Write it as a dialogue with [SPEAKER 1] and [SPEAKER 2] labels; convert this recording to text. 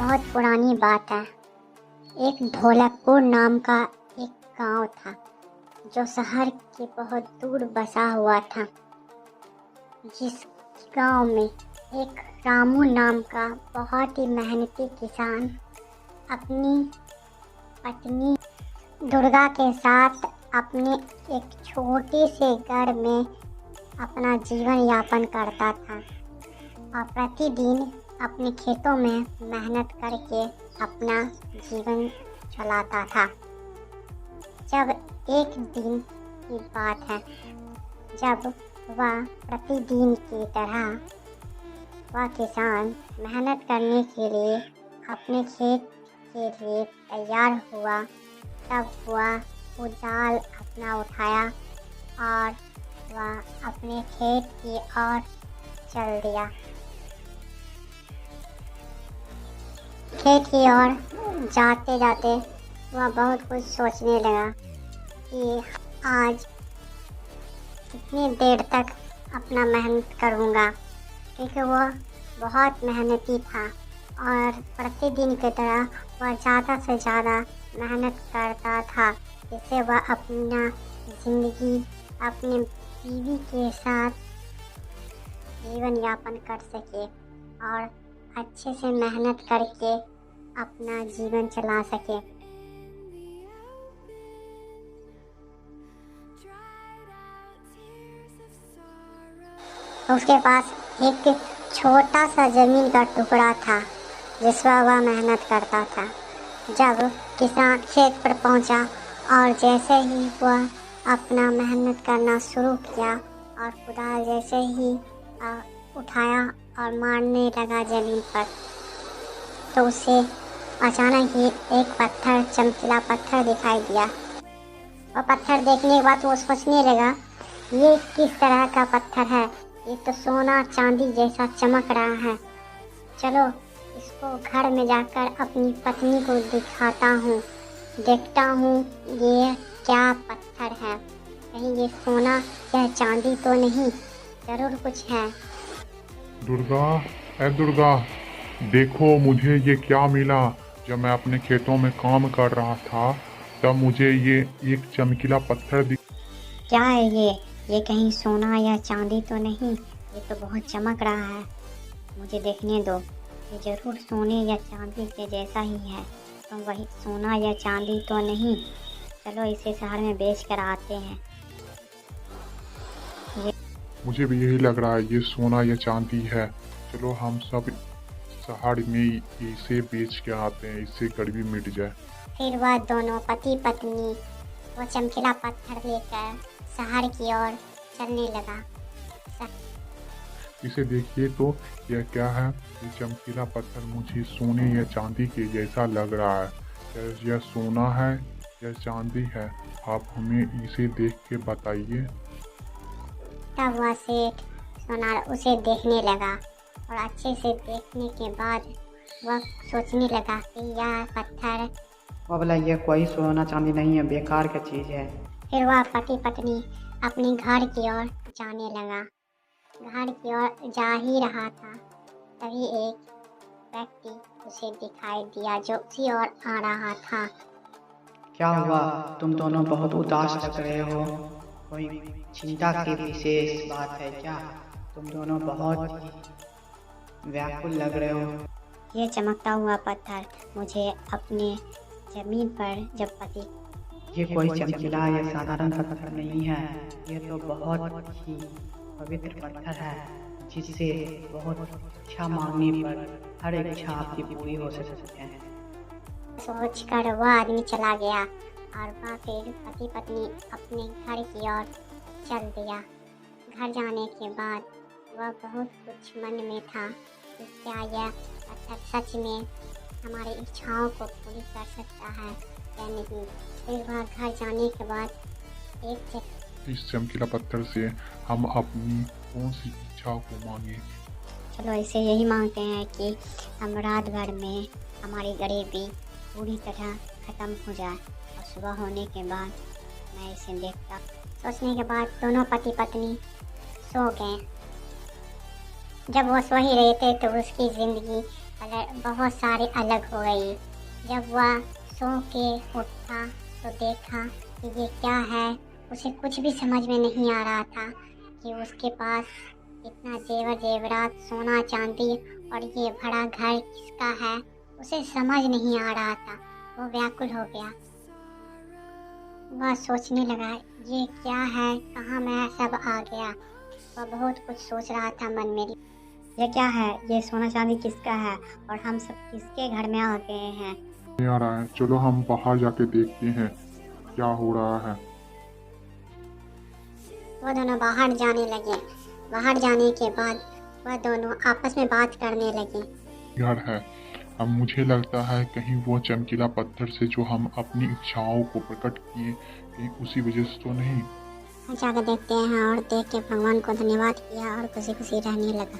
[SPEAKER 1] बहुत पुरानी बात है। एक ढोलकपुर नाम का एक गांव था जो शहर के बहुत दूर बसा हुआ था। जिस गांव में एक रामू नाम का बहुत ही मेहनती किसान अपनी पत्नी दुर्गा के साथ अपने एक छोटे से घर में अपना जीवन यापन करता था और प्रतिदिन अपने खेतों में मेहनत करके अपना जीवन चलाता था। जब एक दिन की बात है, जब वह प्रतिदिन की तरह वह किसान मेहनत करने के लिए अपने खेत के लिए तैयार हुआ, तब वह वो जाल अपना उठाया और वह अपने खेत की ओर चल दिया। खेत की ओर जाते जाते वह बहुत कुछ सोचने लगा कि आज कितनी देर तक अपना मेहनत करूँगा, क्योंकि वह बहुत मेहनती था और प्रतिदिन की तरह वह ज़्यादा से ज़्यादा मेहनत करता था, जिससे वह अपना ज़िंदगी अपनी बीवी के साथ जीवन यापन कर सके और अच्छे से मेहनत करके अपना जीवन चला सके। उसके पास एक छोटा सा ज़मीन का टुकड़ा था जिस पर वह मेहनत करता था। जब किसान खेत पर पहुंचा और जैसे ही वह अपना मेहनत करना शुरू किया और कुदाल जैसे ही उठाया और मारने लगा ज़मीन पर, तो उसे अचानक ही एक पत्थर, चमकीला पत्थर दिखाई दिया। और पत्थर देखने के बाद वो सोचने लगा, ये किस तरह का पत्थर है, ये तो सोना चांदी जैसा चमक रहा है। चलो इसको घर में जाकर अपनी पत्नी को दिखाता हूँ, देखता हूँ ये क्या पत्थर है, कहीं ये सोना या चांदी तो नहीं, जरूर कुछ है।
[SPEAKER 2] दुर्गा, ए दुर्गा, देखो मुझे ये क्या मिला। जब मैं अपने खेतों में काम कर रहा था तब मुझे ये एक चमकीला पत्थर दिख।
[SPEAKER 1] क्या है ये कहीं सोना या चांदी तो नहीं, ये तो बहुत चमक रहा है, मुझे देखने दो, ये जरूर सोने या चांदी के जैसा ही है, तो वही सोना या चांदी तो नहीं, चलो इसे शहर में बेच कर आते हैं।
[SPEAKER 2] मुझे भी यही लग रहा है, ये सोना या चांदी है। चलो हम सब शहर में इसे बेच के आते हैं, इससे गरीबी मिट जाए।
[SPEAKER 1] फिर वह दोनों पति पत्नी वो चमकीला पत्थर लेकर शहर की ओर चलने लगा।
[SPEAKER 2] इसे देखिए तो यह क्या है, ये चमकीला पत्थर मुझे सोने या चांदी के जैसा लग रहा है। क्या यह सोना है या चांदी है? आप हमें इसे देख के बताइए।
[SPEAKER 1] तब वह सेठ सोनार उसे देखने लगा और अच्छे से देखने के बाद वह सोचने लगा कि यह पत्थर
[SPEAKER 3] बोला ये कोई सोना चांदी नहीं है, बेकार की चीज़ है।
[SPEAKER 1] फिर वह पति पत्नी अपने घर की ओर जाने लगा। घर की ओर जा ही रहा था, तभी एक व्यक्ति उसे दिखाई दिया जो उसी ओर आ रहा था।
[SPEAKER 3] क्या हुआ, तुम दोनों बहुत उदास लग रहे हो, कोई चिंता की विशेष बात है क्या? तुम दोनों बहुत व्याकुल लग रहे हो।
[SPEAKER 1] ये चमकता हुआ पत्थर मुझे अपने जमीन पर जब पति
[SPEAKER 3] ये कोई चमकीला या साधारण पत्थर नहीं है, ये तो बहुत ही पवित्र पत्थर है, जिससे बहुत इच्छा मांगने पर हर इच्छा आपकी पूरी हो सकती है।
[SPEAKER 1] सोचकर वह आदमी चला गया और वह फिर पति पत्नी अपने घर की ओर चल दिया। घर जाने के बाद वह बहुत कुछ मन में था कि क्या यह पत्थर सच में हमारी इच्छाओं को पूरी कर सकता है या नहीं। फिर वह घर जाने के बाद
[SPEAKER 2] इस चमकीला पत्थर से हम अपनी कौन सी इच्छाओं को मांगे?
[SPEAKER 1] चलो इसे यही मांगते हैं कि हम रात भर में हमारी गरीबी पूरी तरह ख़त्म हो जाए और सुबह होने के बाद मैं इसे देखता। सोचने के बाद दोनों पति पत्नी सो गए। जब वो सो ही रहे थे तो उसकी ज़िंदगी कलर बहुत सारे अलग हो गई। जब वह सो के उठा तो देखा कि ये क्या है। उसे कुछ भी समझ में नहीं आ रहा था कि उसके पास इतना जेवर जेवरात, सोना चांदी और ये बड़ा घर किसका है। उसे समझ नहीं आ रहा था। वो व्याकुल हो गया। वह सोचने लगा, ये क्या है, कहाँ मैं सब आ गया। वह बहुत कुछ सोच रहा था मन में। ये क्या है, ये सोना चांदी किसका है और हम सब किसके घर में आ गए हैं।
[SPEAKER 2] नहीं आ रहा है, चलो हम बाहर जाके देखते हैं क्या हो रहा है।
[SPEAKER 1] वो दोनों बाहर जाने लगे। बाहर जाने के बाद वह दोनों आपस में बात करने लगे।
[SPEAKER 2] घर है। अब मुझे लगता है कहीं वो चमकीला पत्थर से जो हम अपनी इच्छाओं को प्रकट किए, कहीं उसी वजह से तो नहीं।
[SPEAKER 1] जाकर देखते हैं और देख के भगवान को धन्यवाद किया और खुशी खुशी रहने लगा।